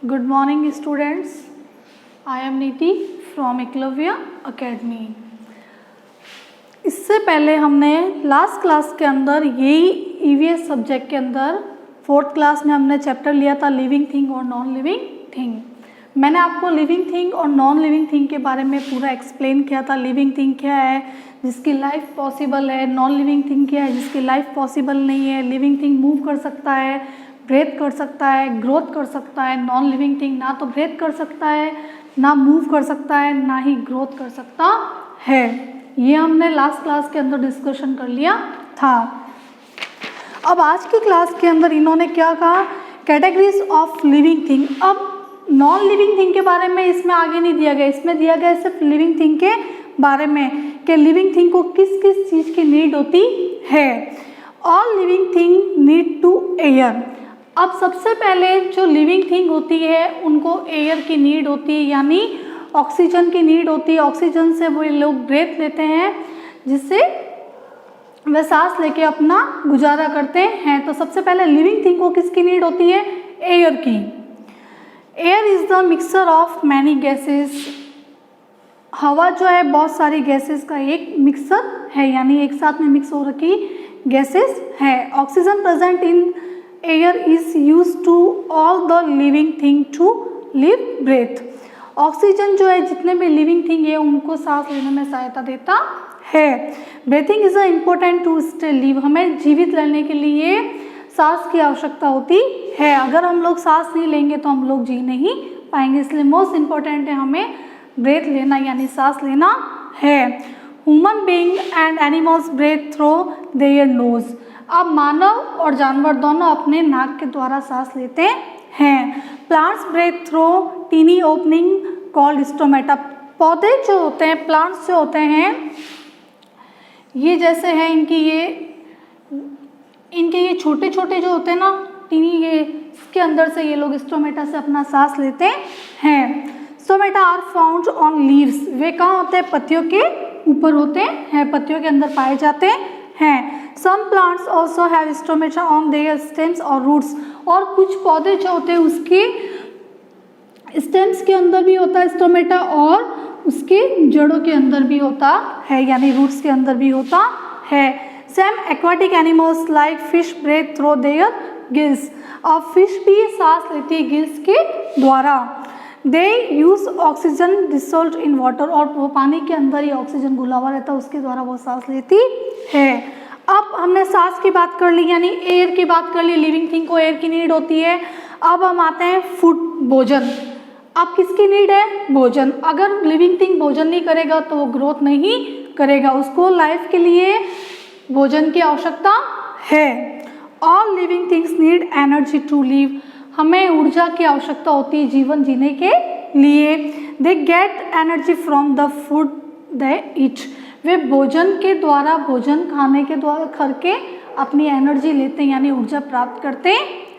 Good morning students. I am Niti from Eklavya Academy. इससे पहले हमने लास्ट क्लास के अंदर यही ईवीएस सब्जेक्ट के अंदर फोर्थ क्लास में हमने चैप्टर लिया था लिविंग थिंग और नॉन लिविंग थिंग। मैंने आपको लिविंग थिंग और नॉन लिविंग थिंग के बारे में पूरा एक्सप्लेन किया था। लिविंग थिंग क्या है जिसकी लाइफ पॉसिबल है, नॉन लिविंग थिंग क्या है जिसकी लाइफ पॉसिबल नहीं है। लिविंग थिंग मूव कर सकता है, ब्रेथ कर सकता है, ग्रोथ कर सकता है। नॉन लिविंग थिंग ना तो ब्रेथ कर सकता है, ना मूव कर सकता है, ना ही ग्रोथ कर सकता है। ये हमने लास्ट क्लास के अंदर डिस्कशन कर लिया था। अब आज की क्लास के अंदर इन्होंने क्या कहा, कैटेगरीज ऑफ लिविंग थिंग। अब नॉन लिविंग थिंग के बारे में इसमें आगे नहीं दिया गया, इसमें दिया गया सिर्फ लिविंग थिंग के बारे में कि लिविंग थिंग को किस किस चीज़ की नीड होती है। All living thing need to air. अब सबसे पहले जो लिविंग थिंग होती है उनको एयर की नीड होती है, यानी ऑक्सीजन की नीड होती है। ऑक्सीजन से वो लोग ब्रेथ लेते हैं जिससे वे सांस लेके अपना गुजारा करते हैं। तो सबसे पहले लिविंग थिंग को किसकी नीड होती है, एयर की। Air is the mixture of many gases. हवा जो है बहुत सारी गैसेस का एक मिक्सर है, यानी एक साथ में मिक्स हो रखी गैसेस है। Oxygen present in air is use to all the living thing to live breath. Oxygen जो है जितने भी लिविंग थिंग है उनको सांस लेने में सहायता देता है। Breathing is important to stay live. हमें जीवित रहने के लिए सांस की आवश्यकता होती है। अगर हम लोग सांस नहीं लेंगे तो हम लोग जी नहीं पाएंगे, इसलिए मोस्ट इम्पोर्टेंट है हमें ब्रेथ लेना यानी सांस लेना है। Human being and animals breath through their nose. अब मानव और जानवर दोनों अपने नाक के द्वारा सांस लेते हैं। Plants breath through tiny opening called stomata. पौधे जो होते हैं, प्लांट्स जो होते हैं, ये जैसे हैं इनके ये छोटे छोटे जो होते हैं ना टीनी, ये इसके अंदर से ये लोग स्टोमेटा से अपना सांस लेते हैं। Stomata are found on leaves. वे कहाँ होते हैं, पत्तियों के ऊपर होते हैं, पत्तियों के अंदर पाए जाते हैं। Some plants also have stomata on their stems और रूट्स। और कुछ पौधे जो होते हैं उसके स्टेम्स के अंदर भी होता है स्टोमेटा और उसके जड़ों के अंदर भी होता है, यानी रूट्स के अंदर भी होता है। Same aquatic animals like fish breath through their gills. अब फिश भी सांस लेती है गिल्स के द्वारा। They use oxygen dissolved in water. और वो पानी के अंदर ही ऑक्सीजन घुला हुआ रहता है, उसके द्वारा वो सांस लेती है। अब हमने सांस की बात कर ली, यानी एयर की बात कर ली। लिविंग थिंग को एयर की नीड होती है। अब हम आते हैं फूड, भोजन। अब किसकी नीड है, भोजन। अगर लिविंग थिंग भोजन नहीं करेगा तो वो ग्रोथ नहीं करेगा, उसको लाइफ के लिए भोजन की आवश्यकता है। All living things need energy to live. हमें ऊर्जा की आवश्यकता होती है जीवन जीने के लिए। They get energy from the food they eat. वे भोजन के द्वारा, भोजन खाने के द्वारा करके अपनी एनर्जी लेते हैं, यानी ऊर्जा प्राप्त करते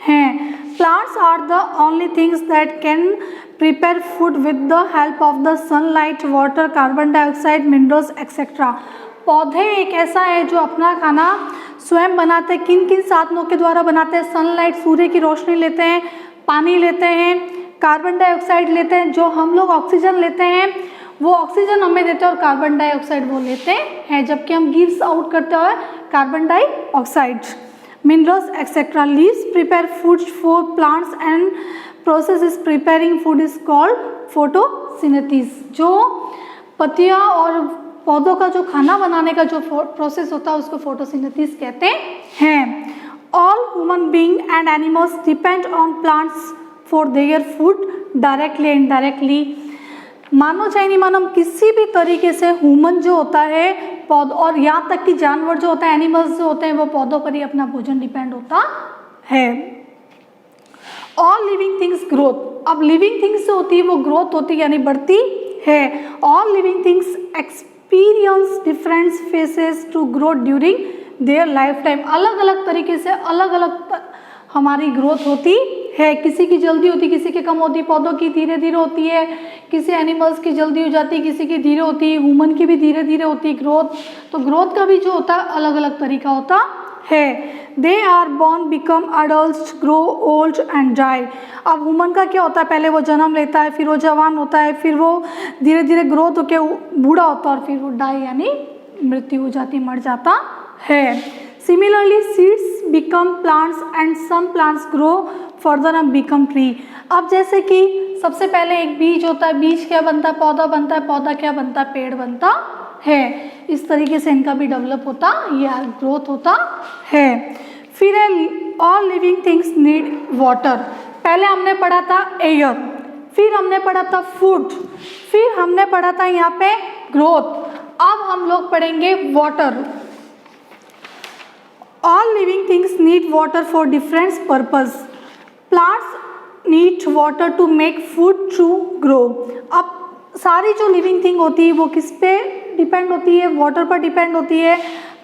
हैं। Plants are the only things that can prepare food with the help of the sunlight, water, carbon dioxide, minerals etcetera. पौधे एक ऐसा है जो अपना खाना स्वयं बनाते हैं। किन किन साधनों के द्वारा बनाते हैं, सनलाइट, सूर्य की रोशनी लेते हैं, पानी लेते हैं, कार्बन डाइऑक्साइड लेते हैं, जो हम लोग ऑक्सीजन लेते हैं वो ऑक्सीजन हमें देते हैं और कार्बन डाइऑक्साइड वो लेते हैं, जबकि हम गिव्स आउट करते हैं carbon dioxide. Minerals etcetera. Leaves prepare food for plants and process is preparing food is called photosynthesis. जो पत्तियां और पौधों का जो खाना बनाने का जो प्रोसेस होता है उसको फोटोसिंथेसिस कहते हैं। All human being and animals depend on plants for their food directly and indirectly. मानो चाहे नहीं मानो, किसी भी तरीके से ह्यूमन जो होता है पौध, और यहाँ तक कि जानवर जो होता है, एनिमल्स जो होते हैं, वो पौधों पर ही अपना भोजन डिपेंड होता है। All living things growth. अब लिविंग थिंग्स जो होती है वो ग्रोथ होती है यानी बढ़ती है। All living things experience different phases to grow during their life time. अलग अलग तरीके से अलग अलग हमारी ग्रोथ होती है। किसी की जल्दी होती, किसी की कम होती। पौधों की धीरे धीरे होती है, किसी एनिमल्स की जल्दी हो जाती है, किसी की धीरे होती है। ह्यूमन की भी धीरे धीरे होती है ग्रोथ। तो ग्रोथ का भी जो होता है अलग अलग तरीका होता है। They are born, become adult, grow old and die. अब ह्यूमन का क्या होता है, पहले वो जन्म लेता है, फिर वो जवान होता है, फिर वो धीरे धीरे ग्रोथ होकर बूढ़ा होता है और फिर वो डाई यानी मृत्यु हो जाती, मर जाता है। Similarly seeds become plants and some plants grow further and become tree. अब जैसे कि सबसे पहले एक बीज होता है, बीज क्या बनता है, पौधा बनता है, पौधा क्या बनता है, पेड़ बनता है। इस तरीके से इनका भी डेवलप होता या ग्रोथ होता है। फिर all living things need water. पहले हमने पढ़ा था एयर, फिर हमने पढ़ा था फूड, फिर हमने पढ़ा था यहाँ पे ग्रोथ। अब हम लोग पढ़ेंगे water. All living things need water for different purpose. Plants need water to make food to grow. अब सारी जो लिविंग थिंग होती है वो किस पे डिपेंड होती है, वाटर पर डिपेंड होती है।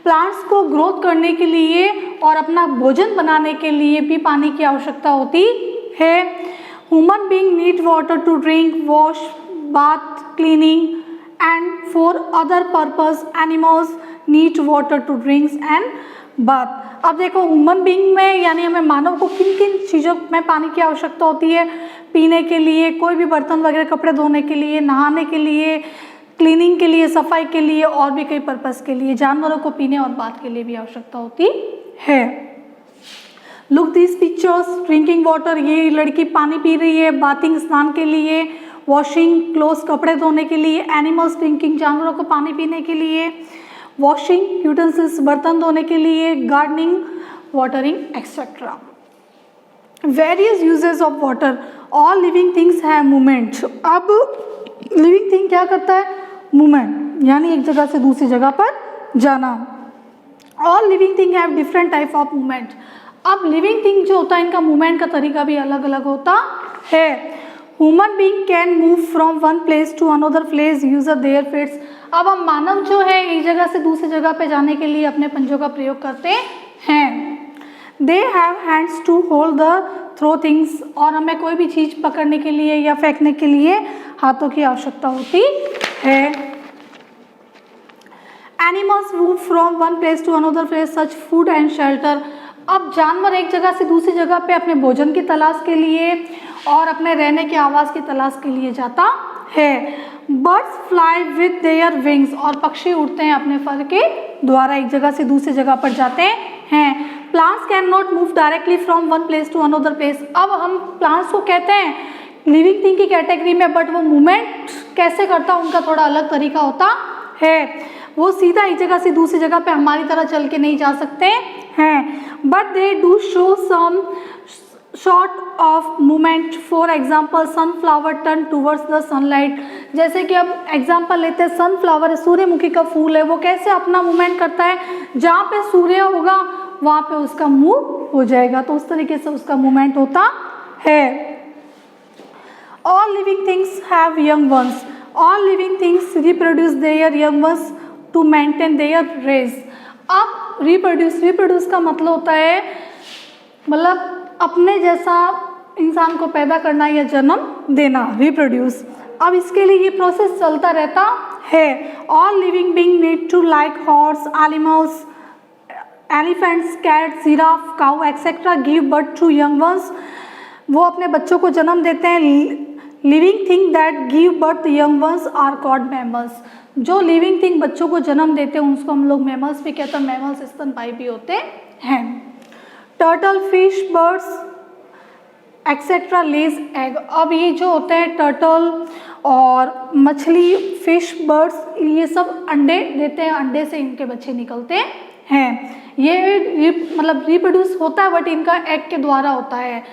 प्लांट्स को ग्रोथ करने के लिए और अपना भोजन बनाने के लिए भी पानी की आवश्यकता होती है। Human being need water to drink, wash, bath, cleaning and for other purpose. Animals need water to drinks and bath. अब देखो ह्यूमन बीइंग में यानी हमें मानव को किन किन चीज़ों में पानी की आवश्यकता होती है, पीने के लिए, कोई भी बर्तन वगैरह कपड़े धोने के लिए, नहाने के लिए, क्लीनिंग के लिए, सफाई के लिए और भी कई पर्पस के लिए। जानवरों को पीने और बात के लिए भी आवश्यकता होती है। Look this pictures, drinking water, ये लड़की पानी पी रही है, बाथिंग स्नान के लिए, वॉशिंग क्लोथ्स कपड़े धोने के लिए, एनिमल्स ड्रिंकिंग जानवरों को पानी पीने के लिए, वॉशिंग यूटेंसिल्स बर्तन धोने के लिए, gardening, watering etcetera. Various uses of water. All living things have movement. अब लिविंग थिंग क्या करता है, मूवमेंट, यानी एक जगह से दूसरी जगह पर जाना। All living thing have different type of movement. अब लिविंग थिंग जो होता है इनका मूवमेंट का तरीका भी अलग अलग होता है। Human being can move from one place to another place use their feets. अब हम मानव जो है एक जगह से दूसरी जगह पे जाने के लिए अपने पंजों का प्रयोग करते हैं। They have hands to hold the throw things. और हमें कोई भी चीज़ पकड़ने के लिए या फेंकने के लिए हाथों की आवश्यकता होती है। Animals move from one place to another place such food and shelter. अब जानवर एक जगह से दूसरी जगह पे अपने भोजन की तलाश के लिए और अपने रहने के आवास की तलाश के लिए जाता है। Birds fly with their wings. और पक्षी उड़ते हैं अपने फर के द्वारा, एक जगह से दूसरी जगह पर जाते हैं। Plants can not move directly from one place to another place. अब हम प्लांट्स को कहते हैं लिविंग थिंग की कैटेगरी में, बट वो मूवमेंट कैसे करता है उनका थोड़ा अलग तरीका होता है। वो सीधा एक जगह से दूसरी जगह पे हमारी तरह चल के नहीं जा सकते हैं, but they do show some short of movement. For example sunflower turn towards the sunlight. जैसे कि अब एग्जाम्पल लेते हैं, सनफ्लावर सूर्यमुखी का फूल है, वो कैसे अपना मूवमेंट करता है, जहाँ पे सूर्य होगा वहाँ पे उसका मुंह हो जाएगा, तो उस तरीके से उसका मूवमेंट होता है। All living things have young ones. All living things reproduce their young ones to maintain their race. अब रिप्रोड्यूस का मतलब होता है मतलब अपने जैसा इंसान को पैदा करना या जन्म देना, रिप्रोड्यूस। अब इसके लिए ये प्रोसेस चलता रहता है। All living being need to like horse, animals, elephants, cats, giraffe, cow etcetera give birth to young ones. वो अपने बच्चों को जन्म देते हैं। Living thing that give birth young ones are called mammals. जो लिविंग थिंग बच्चों को जन्म देते हैं उसको हम लोग मैमल्स भी कहते हैं। मैमल्स स्तनपायी भी होते हैं। टर्टल, फिश, बर्ड्स एक्सेट्रा लेज एग। अब ये जो होते हैं टर्टल और मछली, फिश, बर्ड्स, ये सब अंडे देते हैं, अंडे से इनके बच्चे निकलते हैं। ये मतलब रिप्रोड्यूस होता है बट इनका एग के द्वारा होता है।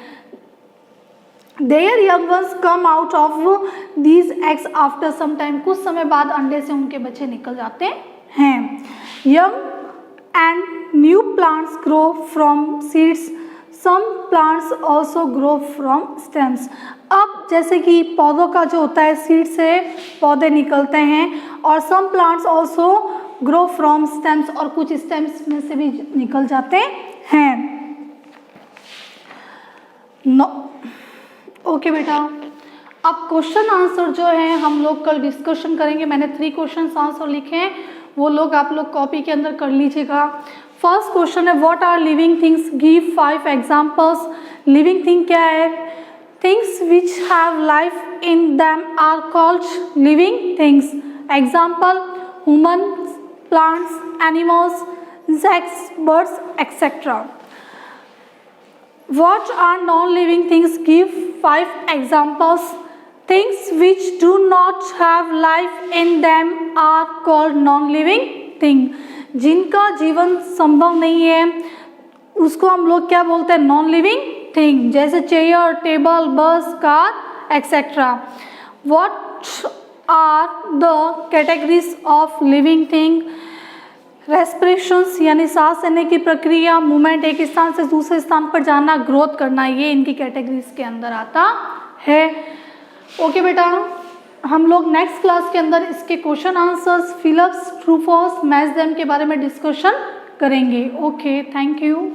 Their young ones come out of these eggs after some time. कुछ समय बाद अंडे से उनके बच्चे निकल जाते हैं। Young and new plants grow from seeds. Some plants also grow from stems. अब जैसे कि पौधों का जो होता है सीड से पौधे निकलते हैं, और some plants also grow from stems, और कुछ स्टेम्स में से भी निकल जाते हैं। ओके बेटा, अब क्वेश्चन आंसर जो है हम लोग कल डिस्कशन करेंगे। मैंने 3 क्वेश्चन आंसर लिखे हैं, वो लोग आप लोग कॉपी के अंदर कर लीजिएगा। फर्स्ट क्वेश्चन है what are living things, give 5 examples. Living thing क्या है? Things which have life in them are called living things. Example human, plants, animals, insects, birds etcetera. What are non-living things? Give 5 examples. Things which do not have life in them are called non-living thing. जिनका जीवन संभव नहीं है उसको हम लोग क्या बोलते हैं? Non living thing. जैसे चेयर, टेबल, बस, car etcetera. What are the categories of living thing? रेस्पिरेशंस यानी सांस लेने की प्रक्रिया, मूवमेंट, एक स्थान से दूसरे स्थान पर जाना, ग्रोथ करना, ये इनकी कैटेगरीज के अंदर आता है। ओके बेटा, हम लोग नेक्स्ट क्लास के अंदर इसके question answers, fill ups, true false, match them के बारे में डिस्कशन करेंगे। Okay, thank you.